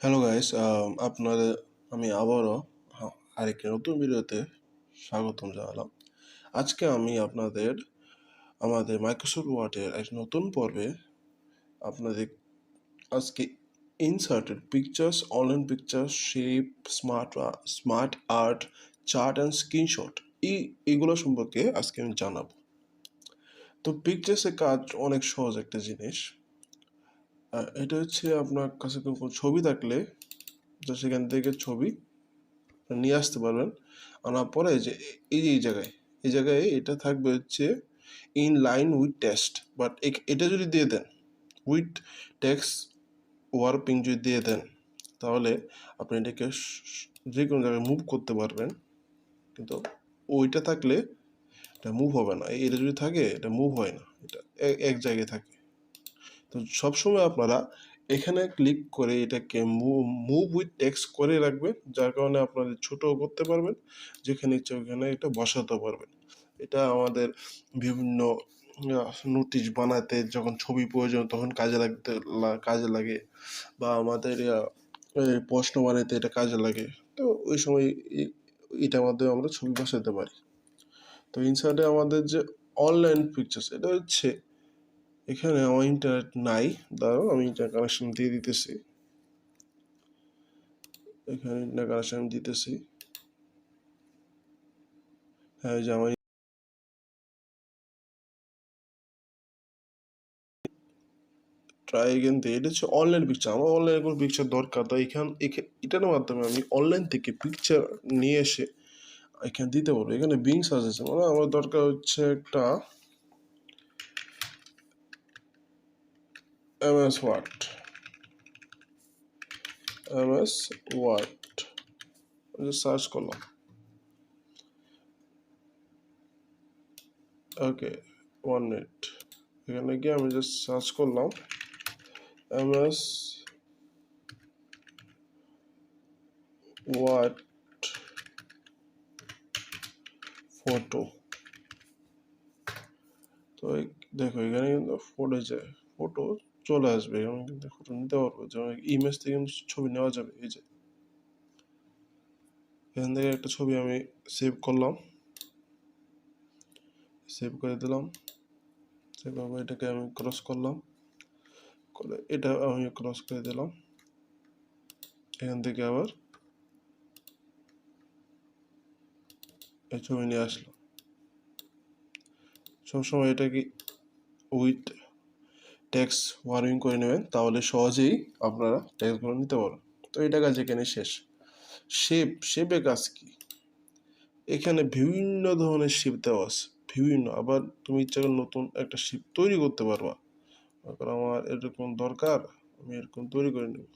Hello guys, আপনাদের আমি আবারও আরেকটি নতুন ভিডিওতে স্বাগতম জানালাম। আজকে আমি আপনাদের আমাদের মাইক্রোসফট ওয়ার্ডের এক নতুন পর্বে আপনাদের আজকে inserted pictures, online pictures, shape, smart art, chart and screenshot এইগুলো সম্পর্কে আজকে আমি জানাবো। তো পিকচার্সের কাজ অনেক সহজ একটা জিনিস। এটা হচ্ছে আপনার কাছে কোনো ছবি থাকলে তো সেখান থেকে ছবি নিয়ে আসতে পারবেন। আনার পরে যে এই জায়গায় এটা থাকবে হচ্ছে in line with text, but এটা যদি দিয়ে দেন উইথ টেক্সট ওয়ার্পিং যদি দিয়ে দেন তাহলে আপনি এটাকে যে কোনো জায়গায় মুভ করতে পারবেন, কিন্তু ওইটা থাকলে এটা মুভ হবে না। এটা যদি থাকে এটা মুভ হয় না, এটা এক জায়গায় থাকে। তো সবসময় আপনারা এখানে ক্লিক করে এটাকে মুভ উইথ টেক্সট করে রাখবেন, যার কারণে আপনারা ছোটও করতে পারবেন, যেখানে ইচ্ছে ওখানে এটা বসাতে পারবেন। এটা আমাদের বিভিন্ন নোটিশ বানাতে যখন ছবি প্রয়োজন তখন কাজে লাগে, বা আমাদের প্রশ্ন বানাতে এটা কাজে লাগে। তো ওই সময় এটার মাধ্যমে আমরা ছবি বসাতে পারি। তো ইনসার্টে আমাদের যে অনলাইন পিকচার্স, এটা হচ্ছে এখানে আমার ইন্টারনেট নাই, দাঁড়াও আমি ইন্টারনেট কানেকশন দিয়ে দিতেছি। এখানে ইন্টারনেট কানেকশন দিতেছি। হ্যাঁ, যে আমার ট্রাই এগেন দিয়ে, এটা হচ্ছে অনলাইন পিকচার। আমার অনলাইনে কোনো পিকচার দরকার, তো এটার মাধ্যমে আমি অনলাইন থেকে পিকচার নিয়ে এসে এখানে দিতে পারবো। এখানে বিং সার্চ আছে, মানে আমার দরকার হচ্ছে একটা MS Word. MS Word search করলাম। Okay, 1 minute. এখানে গিয়ে আমি জাস্ট সার্চ করলাম এমএস ওয়ার্ড ফটো। তো দেখো এখানে কিন্তু ফটো চলে আসবে, এখানে কিন্তু ফটো নিতে পারবো, যেমন ইমেজ থেকে কিন্তু ছবি নেওয়া যাবে। এই যে এখান থেকে একটা ছবি আমি সেভ করলাম, সেভ করে দিলাম। সেভাবে এটাকে আমি ক্রস করলাম, করে এটা আমি ক্রস করে দিলাম। এখান থেকে আবার এই ছবি নিয়ে আসলাম। সবসময় এটাকে উইথ টেক্সট ওয়ার্মিং করে নেবেন, তাহলে সহজেই আপনারা টেক্সটগুলো নিতে পারবেন। তো এটা কাজ এখানে শেষ। শেপের কাজ কি? এখানে বিভিন্ন ধরনের শেপ দেওয়া আছে, বিভিন্ন। আবার তুমি ইচ্ছা করে নতুন একটা শেপ তৈরি করতে পারবা। কারণ আমার এরকম দরকার, আমি এরকম তৈরি করে নেব।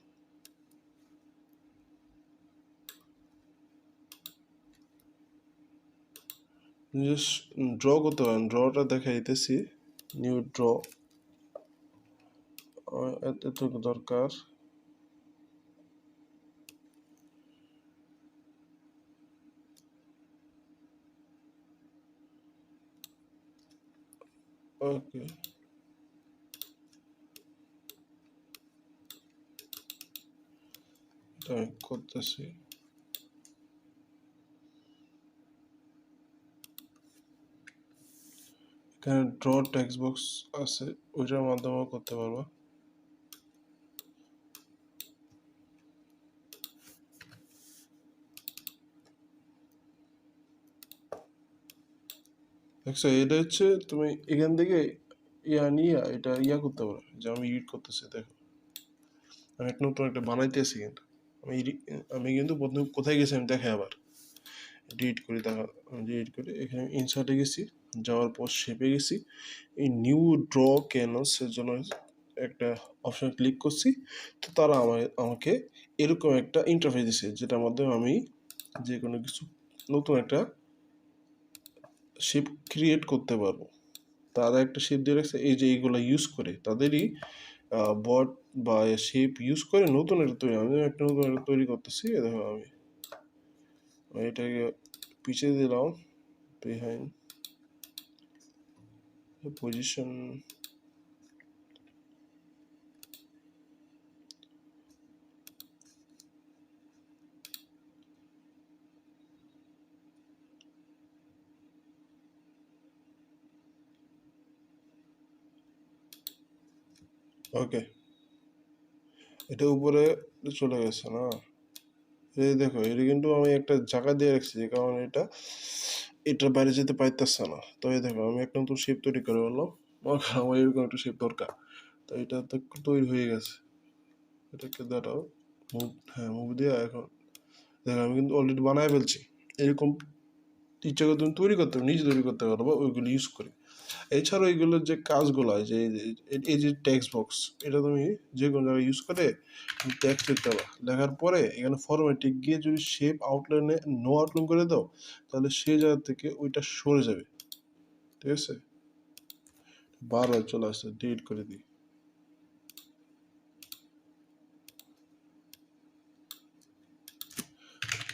জাস্ট ড্র করতে পারেন, ড্রটা দেখা দিতেছি। নিউ ড্র, এতটুকু দরকার। ওকে, এটা আমি করতেছি। এখানে ড্র টেক্সট বক্স আছে, ওইটার মাধ্যমেও করতে পারবা। দেখছো, এটা হচ্ছে তুমি এখান থেকে এটা করতে পারো। যে আমি এডিট করতেছি, দেখো আমি একটা নতুন একটা বানাইতেছি, কিন্তু আমি কিন্তু প্রথমে কোথায় গেছি আমি দেখাই। আবার ডিলিট করি, দেখা ডিলিট করি। এখানে ইনসার্টে গেছি, যাওয়ার পর শেপে গেছি, এই নিউ ড্র ক্যানভাসের জন্য একটা অপশন ক্লিক করছি। তো তারা আমাকে এরকম একটা ইন্টারফেস দিছে, যেটার মাধ্যমে আমি যে কোনো কিছু নতুন একটা শেপ ক্রিয়েট করতে পারবো। তারা একটা শেপ দিয়ে রাখছে, এই যে এইগুলো ইউজ করে তাদেরই বট বা শেপ ইউজ করে নতুন একটা তৈরি, আমি একটা নতুন একটা তৈরি করতেছি। দেখো আমি এটাকে পিছিয়ে দিলাম, বিহাইন্ড পজিশন। ওকে, এটা উপরে চলে গেছে না? এই দেখো, এটা কিন্তু আমি একটা জায়গা দিয়ে রাখছি, যে কারণে এটার বাইরে যেতে পারতেছে না। তো এই দেখো, আমি একটা নতুন শেপ তৈরি করে বললাম, আমার এরকম একটা শেপ দরকার। তো এটা তো তৈরি হয়ে গেছে। এটাকে দাঁড়াও, মুভ, হ্যাঁ মুভ দিয়ে এখন দেখো আমি কিন্তু অলরেডি বানায় ফেলছি। এরকম ইচ্ছা করে তুমি তৈরি করতে পারো, নিজে তৈরি করতে পারো বা ওইগুলো ইউজ করে। এছাড়াও এইগুলোর যে কাজগুলো হয়, যে এই যে টেক্সট বক্স, এটা তুমি যে কোনো জায়গায় ইউজ করে টেক্সট লিখতে পারো। লেখার পরে এখানে ফরম্যাটে গিয়ে যদি শেপ আউটলাইনে নো আউটলাইন করে দাও, তাহলে সেই জায়গা থেকে ওইটা সরে যাবে। ঠিক আছে, বারবার চলে আসছে, ডিলিট করে দিই।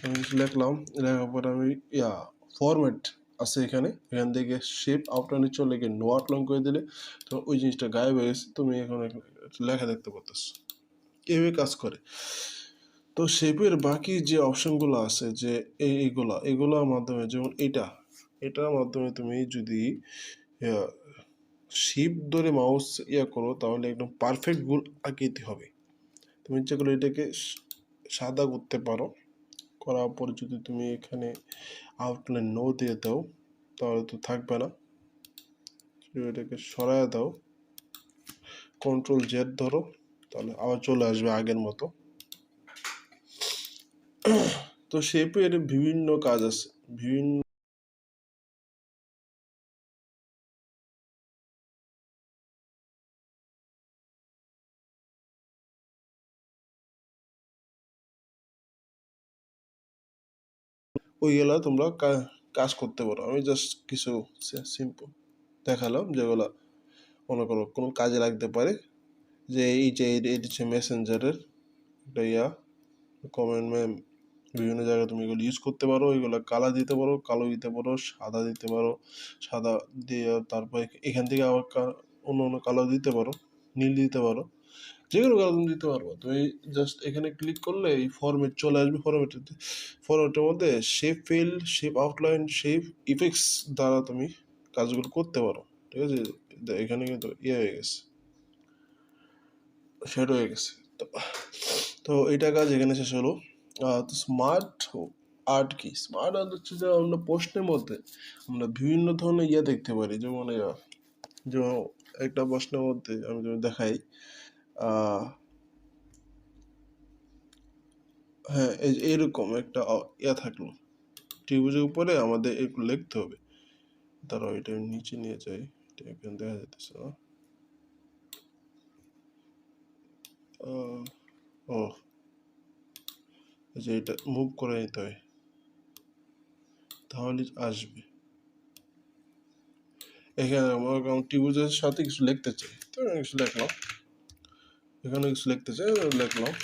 আমি কিছু লিখলাম, লেখার পরে আমি ফরম্যাট আছে এখানে, এখান থেকে শেপ আউটলাইনে চলে গিয়ে নো আউটলাইন করে দিলে তো ওই জিনিসটা গায়েব হয়ে গেছে, তুমি এখন লেখা দেখতে পাচ্ছ। এভাবে কাজ করে। তো শেপের বাকি যে অপশনগুলো আছে, যে এগুলোর মাধ্যমে, যেমন এটার মাধ্যমে তুমি যদি শিপ ধরে মাউস করো, তাহলে একদম পারফেক্ট গোল আঁকিতে হবে। তুমি ইচ্ছা করলে এটাকে সাদা করতে পারো। করার পর যদি তুমি এখানে আউটলাইন নো দিয়ে দাও, তাহলে তো থাকবে না। এটাকে সরায় দাও, কন্ট্রোল জেড ধরো, তাহলে আবার চলে আসবে আগের মতো। তো শেপের বিভিন্ন কাজ আছে, বিভিন্ন ওইগুলা তোমরা কাজ করতে পারো। আমি জাস্ট কিছু সিম্পল দেখালাম, যেগুলো মনে করো কোনো কাজে লাগতে পারে। যে এই যে এটা হচ্ছে মেসেঞ্জারের একটা কমেন্ট ম্যাম, বিভিন্ন জায়গায় তুমি এগুলো ইউজ করতে পারো। এগুলো কালার দিতে পারো, কালো দিতে পারো, সাদা দিতে পারো, সাদা দিয়ে তারপর এখান থেকে আবার অন্য অন্য কালার দিতে পারো, নীল দিতে পারো, যে কোনো কালার তুমি দিতে পারবো। তুমি জাস্ট এখানে ক্লিক করলে এই ফরম্যাট চলে আসবে। ফরম্যাটের মধ্যে shape feel, shape outline, shape effects দ্বারা তুমি কাজগুলো করতে পারো। ঠিক আছে, এখানে কিন্তু হয়ে গেছে, সেট হয়ে গেছে। তো তো এইটা কাজ এখানে শেষ হলো। তো স্মার্ট আর্ট কি? স্মার্ট আর্ট হচ্ছে যে আমরা প্রশ্নের মধ্যে আমরা বিভিন্ন ধরনের দেখতে পারি। যেমন একটা প্রশ্নের মধ্যে আমি যদি দেখাই, হ্যাঁ এইরকম একটা থাকলো, ত্রিভুজের উপরে আমাদের একটু লিখতে হবে। দাঁড়াও, এটা আমি নিচে নিয়ে যাই, এটা এখানে দেখা যাচ্ছে না। ও, যে এটা মুভ করে নিতে হয়, তাহলে আসবে। এখানে আমার ত্রিভুজের সাথে কিছু লিখতে চাই, তো আমি কিছু লিখলাম। এখানে কিছু লিখতে চাই, লিখলাম।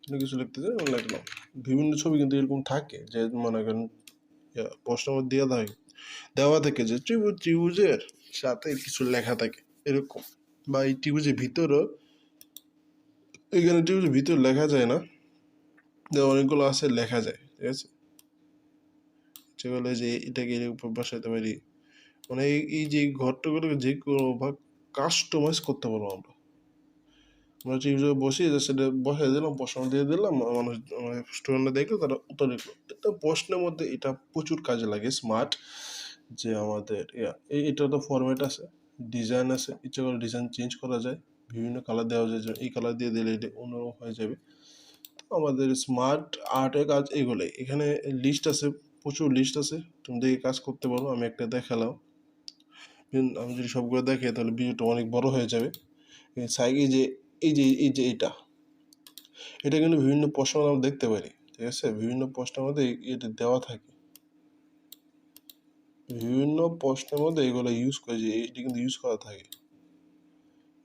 এখানে কিছু লিখতে চাই, লিখলাম। বিভিন্ন ছবি কিন্তু এরকম থাকে, যে মনে করেন প্রশ্ন দেওয়া থাকে যে ত্রিভুজের সাথে কিছু লেখা থাকে এরকম, বা এই ত্রিভুজের ভিতরও, এখানে ত্রিভুজের ভিতর লেখা যায় না, অনেকগুলো আছে লেখা যায়। ঠিক আছে, সেগুলো যে এটাকে এর উপর বসাতে পারি, মানে এই যে ঘরটাগুলোকে যে কোনো ভাগ কাস্টমাইজ করতে পারবো আমরা। আমরা ত্রিভুজে বসিয়ে সেটা বসাই দিলাম, প্রশ্ন দিয়ে দিলাম, মানুষ স্টুডেন্টরা দেখলো, তারা উত্তর লিখলো। এটা প্রশ্নের মধ্যে এটা প্রচুর কাজে লাগে স্মার্ট। যে আমাদের এটা তো ফরম্যাট আছে, ডিজাইন আছে, ইচ্ছা করে ডিজাইন চেঞ্জ করা যায়, বিভিন্ন কালার দেওয়া যায়, যে এই কালার দিয়ে দিলে এটা অন্যরকম হয়ে যাবে। তো আমাদের স্মার্ট আর্টের কাজ এগুলোই। এখানে লিস্ট আছে, প্রচুর লিস্ট আছে, তুমি দেখে কাজ করতে পারো। আমি একটা দেখালাম, আমি যদি সবগুলো দেখে তাহলে ভিডিওটা অনেক বড় হয়ে যাবে। সাইডে যে এটা এটা কিন্তু বিভিন্ন প্রশ্ন আমরা দেখতে পারি। ঠিক আছে, বিভিন্ন প্রশ্নের মধ্যে এটা দেওয়া থাকে, বিভিন্ন প্রশ্নের মধ্যে এগুলো ইউজ করে, যে এটা কিন্তু ইউজ করা থাকে।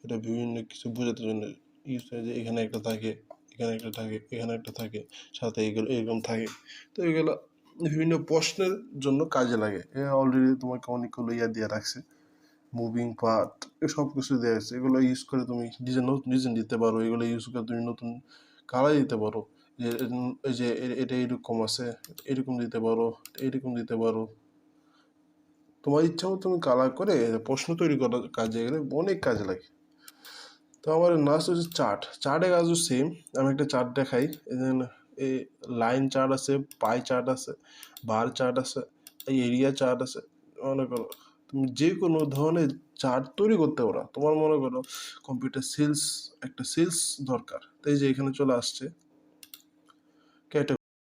এটা বিভিন্ন কিছু বোঝাতে জন্য ইউজ করে, যে এখানে একটা থাকে, এখানে একটা থাকে, এখানে একটা থাকে, সাথে এগুলো এরকম থাকে। তো এগুলো বিভিন্ন প্রশ্নের জন্য কাজে লাগে। অলরেডি তোমাকে অনেকগুলো দিয়ে রাখছে, মুভিং পার্ট, সব কিছু দেওয়া আছে। এগুলো ইউজ করে তুমি ডিজাইন দিতে পারো, এগুলো ইউজ করে তুমি নতুন কালার দিতে পারো। যে এই যে এটা এরকম আছে, এরকম দিতে পারো, এরকম দিতে পারো। তোমার ইচ্ছা মতো তুমি কালার করে প্রশ্ন তৈরি করার কাজে গেলে অনেক কাজে লাগে। তো আমার লাস্ট হচ্ছে চার্টের কাজও সেম। আমি একটা চার্ট দেখাই, এই লাইন চার্ট আছে, পাই চার্ট আছে, বার চার্ট আছে, এই এরিয়া চার্ট আছে। মনে করো তুমি যে কোনো ধরনের চার্ট তৈরি করতে পারো। তোমার মনে করো কম্পিউটার সেলস, একটা সেলস দরকার, তো এই যে এখানে চলে আসছে